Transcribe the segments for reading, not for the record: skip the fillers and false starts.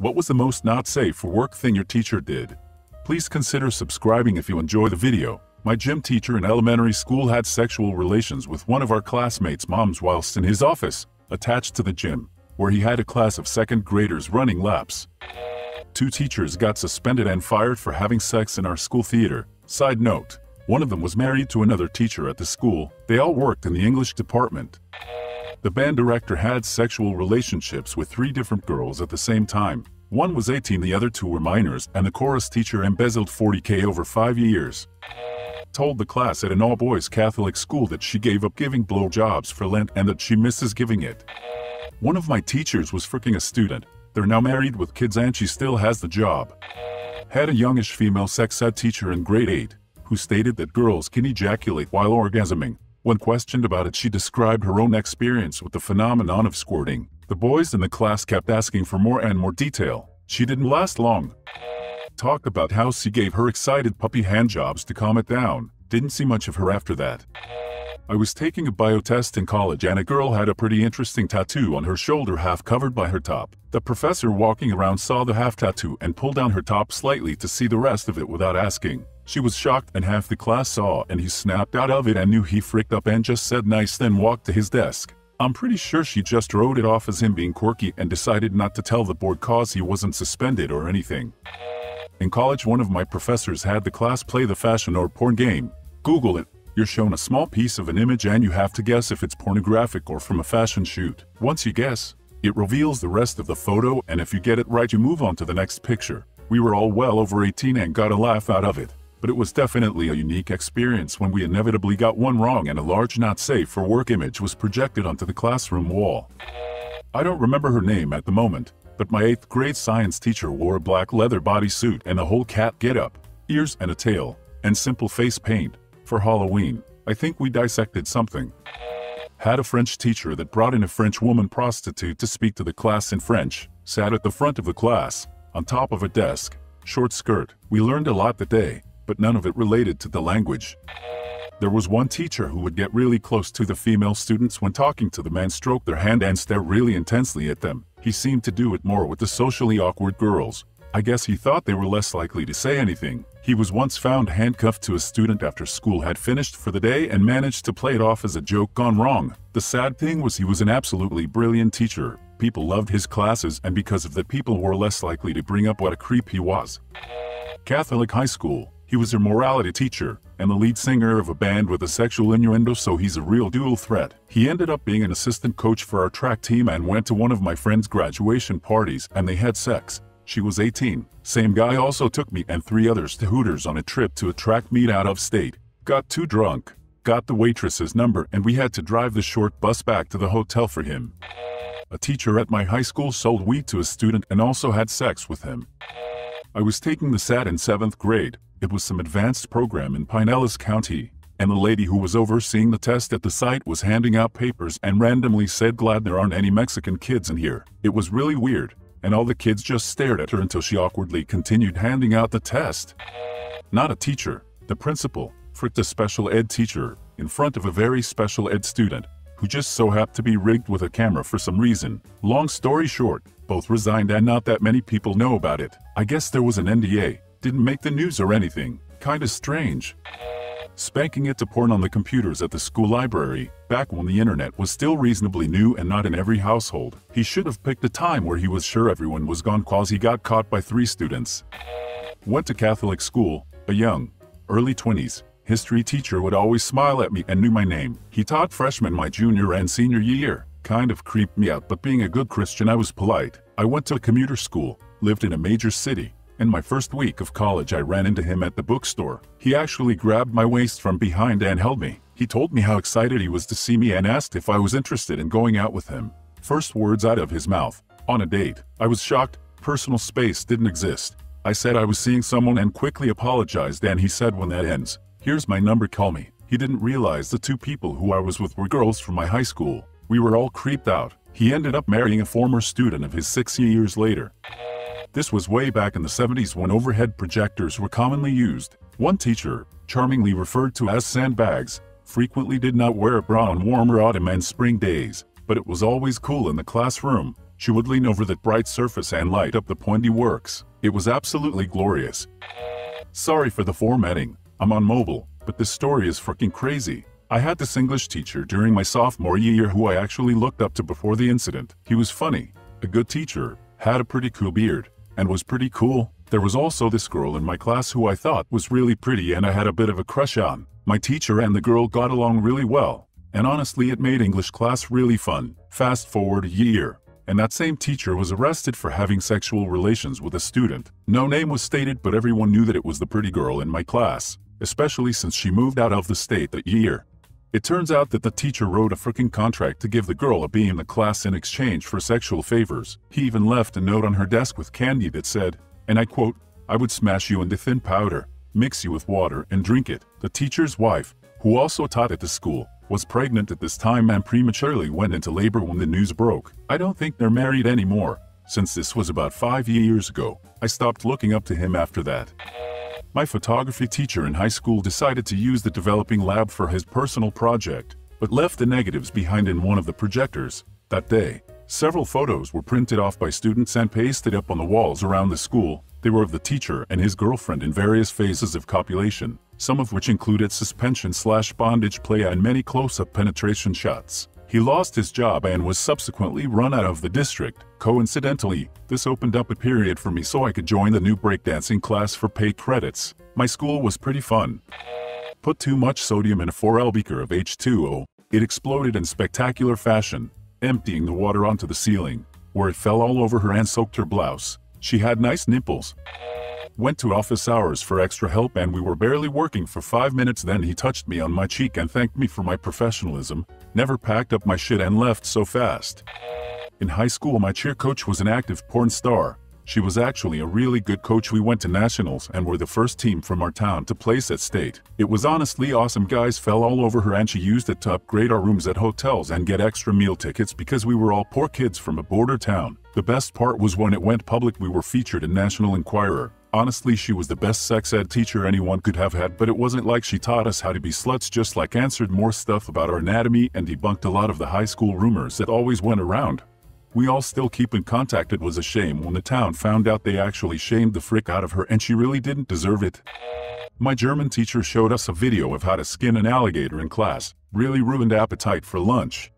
What was the most not safe for work thing your teacher did? Please consider subscribing if you enjoy the video. My gym teacher in elementary school had sexual relations with one of our classmates' moms whilst in his office, attached to the gym, where he had a class of second graders running laps. 2 teachers got suspended and fired for having sex in our school theater. Side note, one of them was married to another teacher at the school. They all worked in the English department. The band director had sexual relationships with 3 different girls at the same time. One was 18, the other 2 were minors, and the chorus teacher embezzled $40,000 over 5 years. Told the class at an all-boys Catholic school that she gave up giving blowjobs for Lent and that she misses giving it. One of my teachers was freaking a student. They're now married with kids and she still has the job. Had a youngish female sex ed teacher in grade 8 who stated that girls can ejaculate while orgasming. When questioned about it, she described her own experience with the phenomenon of squirting. The boys in the class kept asking for more and more detail. She didn't last long. Talked about how she gave her excited puppy handjobs to calm it down. Didn't see much of her after that. I was taking a bio test in college and a girl had a pretty interesting tattoo on her shoulder, half covered by her top. The professor walking around saw the half tattoo and pulled down her top slightly to see the rest of it without asking. She was shocked and half the class saw, and he snapped out of it and knew he fricked up and just said nice, then walked to his desk. I'm pretty sure she just wrote it off as him being quirky and decided not to tell the board cause he wasn't suspended or anything. In college, one of my professors had the class play the fashion or porn game. Google it. You're shown a small piece of an image and you have to guess if it's pornographic or from a fashion shoot. Once you guess, it reveals the rest of the photo, and if you get it right you move on to the next picture. We were all well over 18 and got a laugh out of it. But it was definitely a unique experience when we inevitably got one wrong and a large not safe for work image was projected onto the classroom wall. I don't remember her name at the moment, but my 8th grade science teacher wore a black leather bodysuit and a whole cat getup, ears and a tail, and simple face paint. For Halloween, I think we dissected something. Had a French teacher that brought in a French woman prostitute to speak to the class in French, sat at the front of the class, on top of a desk, short skirt. We learned a lot that day, but none of it related to the language. There was one teacher who would get really close to the female students when talking to them and stroke their hand and stare really intensely at them. He seemed to do it more with the socially awkward girls. I guess he thought they were less likely to say anything. He was once found handcuffed to a student after school had finished for the day and managed to play it off as a joke gone wrong. The sad thing was he was an absolutely brilliant teacher. People loved his classes, and because of that people were less likely to bring up what a creep he was. Catholic high school. He was a morality teacher and the lead singer of a band with a sexual innuendo, so he's a real dual threat. He ended up being an assistant coach for our track team and went to one of my friend's graduation parties and they had sex. She was 18. Same guy also took me and 3 others to Hooters on a trip to a track meet out of state. Got too drunk, got the waitress's number, and we had to drive the short bus back to the hotel for him. A teacher at my high school sold weed to a student and also had sex with him. I was taking the SAT in 7th grade. It was some advanced program in Pinellas County, and the lady who was overseeing the test at the site was handing out papers and randomly said, "Glad there aren't any Mexican kids in here." It was really weird, and all the kids just stared at her until she awkwardly continued handing out the test. Not a teacher, the principal, fricked a special ed teacher in front of a very special ed student who just so happened to be rigged with a camera for some reason. Long story short, both resigned and not that many people know about it. I guess there was an NDA. Didn't make the news or anything. Kinda strange. Spanking it to porn on the computers at the school library, back when the internet was still reasonably new and not in every household. He should have picked a time where he was sure everyone was gone cause he got caught by 3 students. Went to Catholic school, a young, early 20s, history teacher would always smile at me and knew my name. He taught freshmen my junior and senior year. Kind of creeped me out, but being a good Christian I was polite. I went to a commuter school, lived in a major city. In my first week of college I ran into him at the bookstore. He actually grabbed my waist from behind and held me. He told me how excited he was to see me and asked if I was interested in going out with him. First words out of his mouth, "On a date." I was shocked. Personal space didn't exist. I said I was seeing someone and quickly apologized, and he said, "When that ends, here's my number, call me." He didn't realize the 2 people who I was with were girls from my high school. We were all creeped out. He ended up marrying a former student of his 6 years later. This was way back in the 70s when overhead projectors were commonly used. One teacher, charmingly referred to as sandbags, frequently did not wear a bra on warmer autumn and spring days, but it was always cool in the classroom. She would lean over that bright surface and light up the pointy works. It was absolutely glorious. Sorry for the formatting. I'm on mobile, but this story is freaking crazy. I had this English teacher during my sophomore year who I actually looked up to before the incident. He was funny, a good teacher, had a pretty cool beard, and was pretty cool. There was also this girl in my class who I thought was really pretty and I had a bit of a crush on. My teacher and the girl got along really well, and honestly it made English class really fun. Fast forward a year, and that same teacher was arrested for having sexual relations with a student. No name was stated, but everyone knew that it was the pretty girl in my class, especially since she moved out of the state that year. It turns out that the teacher wrote a freaking contract to give the girl a B in the class in exchange for sexual favors. He even left a note on her desk with candy that said, and I quote, "I would smash you into thin powder, mix you with water and drink it." The teacher's wife, who also taught at the school, was pregnant at this time and prematurely went into labor when the news broke. I don't think they're married anymore. Since this was about 5 years ago, I stopped looking up to him after that. My photography teacher in high school decided to use the developing lab for his personal project, but left the negatives behind in one of the projectors. That day, several photos were printed off by students and pasted up on the walls around the school. They were of the teacher and his girlfriend in various phases of copulation, some of which included suspension/bondage play and many close-up penetration shots. He lost his job and was subsequently run out of the district. Coincidentally, this opened up a period for me so I could join the new breakdancing class for paid credits. My school was pretty fun. Put too much sodium in a 4L beaker of H2O. It exploded in spectacular fashion, emptying the water onto the ceiling, where it fell all over her and soaked her blouse. She had nice nipples. Went to office hours for extra help and we were barely working for 5 minutes. Then he touched me on my cheek and thanked me for my professionalism. Never packed up my shit and left so fast. In high school, my cheer coach was an active porn star. She was actually a really good coach. We went to nationals and were the first team from our town to place at state. It was honestly awesome. Guys fell all over her and she used it to upgrade our rooms at hotels and get extra meal tickets because we were all poor kids from a border town. The best part was when it went public we were featured in National Enquirer. Honestly, she was the best sex ed teacher anyone could have had, but it wasn't like she taught us how to be sluts, just like answered more stuff about our anatomy and debunked a lot of the high school rumors that always went around. We all still keep in contact. It was a shame when the town found out. They actually shamed the frick out of her and she really didn't deserve it. My German teacher showed us a video of how to skin an alligator in class. Really ruined appetite for lunch.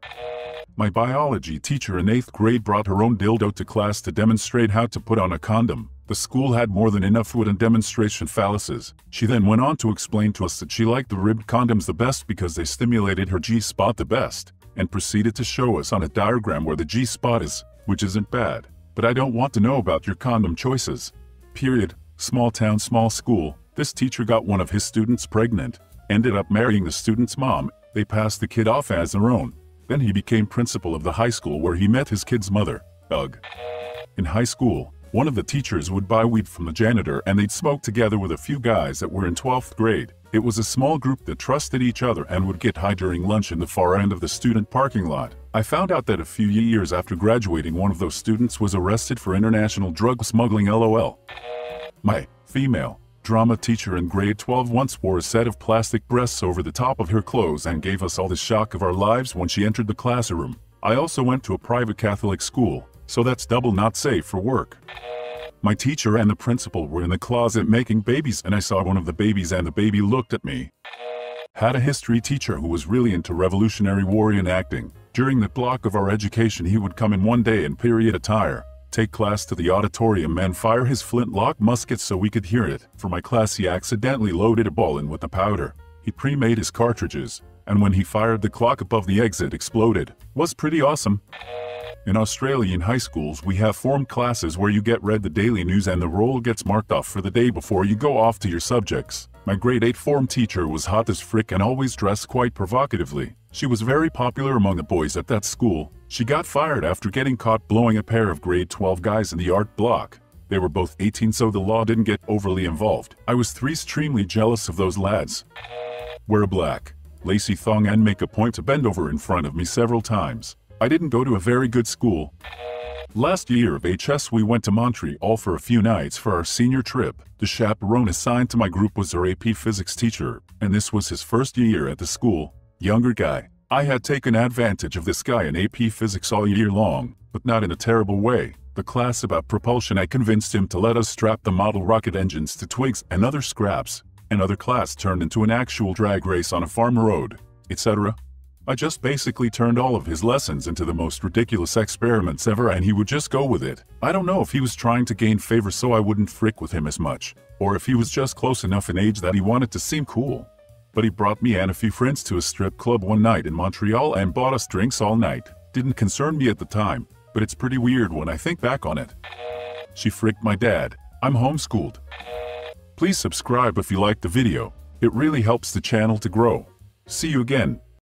My biology teacher in 8th grade brought her own dildo to class to demonstrate how to put on a condom. The school had more than enough wood and demonstration phalluses. She then went on to explain to us that she liked the ribbed condoms the best because they stimulated her G-spot the best, and proceeded to show us on a diagram where the G-spot is, which isn't bad. But I don't want to know about your condom choices. Period. Small town, small school. This teacher got one of his students pregnant, ended up marrying the student's mom. They passed the kid off as their own. Then he became principal of the high school where he met his kid's mother. Ugh. In high school, one of the teachers would buy weed from the janitor and they'd smoke together with a few guys that were in 12th grade. It was a small group that trusted each other and would get high during lunch in the far end of the student parking lot. I found out that a few years after graduating, one of those students was arrested for international drug smuggling. LOL. My female drama teacher in grade 12 once wore a set of plastic breasts over the top of her clothes and gave us all the shock of our lives when she entered the classroom. I also went to a private Catholic school, so that's double not safe for work. My teacher and the principal were in the closet making babies and I saw one of the babies and the baby looked at me. Had a history teacher who was really into Revolutionary War reenacting. During the block of our education he would come in one day in period attire, take class to the auditorium and fire his flintlock musket so we could hear it. For my class he accidentally loaded a ball in with the powder. He pre-made his cartridges, and when he fired the clock above the exit exploded. Was pretty awesome. In Australian high schools we have form classes where you get read the daily news and the roll gets marked off for the day before you go off to your subjects. My grade 8 form teacher was hot as frick and always dressed quite provocatively. She was very popular among the boys at that school. She got fired after getting caught blowing a pair of grade 12 guys in the art block. They were both 18 so the law didn't get overly involved. I was extremely jealous of those lads. Wear a black, lacy thong and make a point to bend over in front of me several times. I didn't go to a very good school. Last year of HS we went to Montreal for a few nights for our senior trip. The chaperone assigned to my group was our AP physics teacher, and this was his first year at the school. Younger guy. I had taken advantage of this guy in AP physics all year long. But not in a terrible way. The class about propulsion, I convinced him to let us strap the model rocket engines to twigs and other scraps. Another class turned into an actual drag race on a farm road, etc. I just basically turned all of his lessons into the most ridiculous experiments ever, and he would just go with it. I don't know if he was trying to gain favor so I wouldn't frick with him as much, or if he was just close enough in age that he wanted to seem cool. But he brought me and a few friends to a strip club one night in Montreal and bought us drinks all night. Didn't concern me at the time, but it's pretty weird when I think back on it. She fricked my dad. I'm homeschooled. Please subscribe if you liked the video. It really helps the channel to grow. See you again.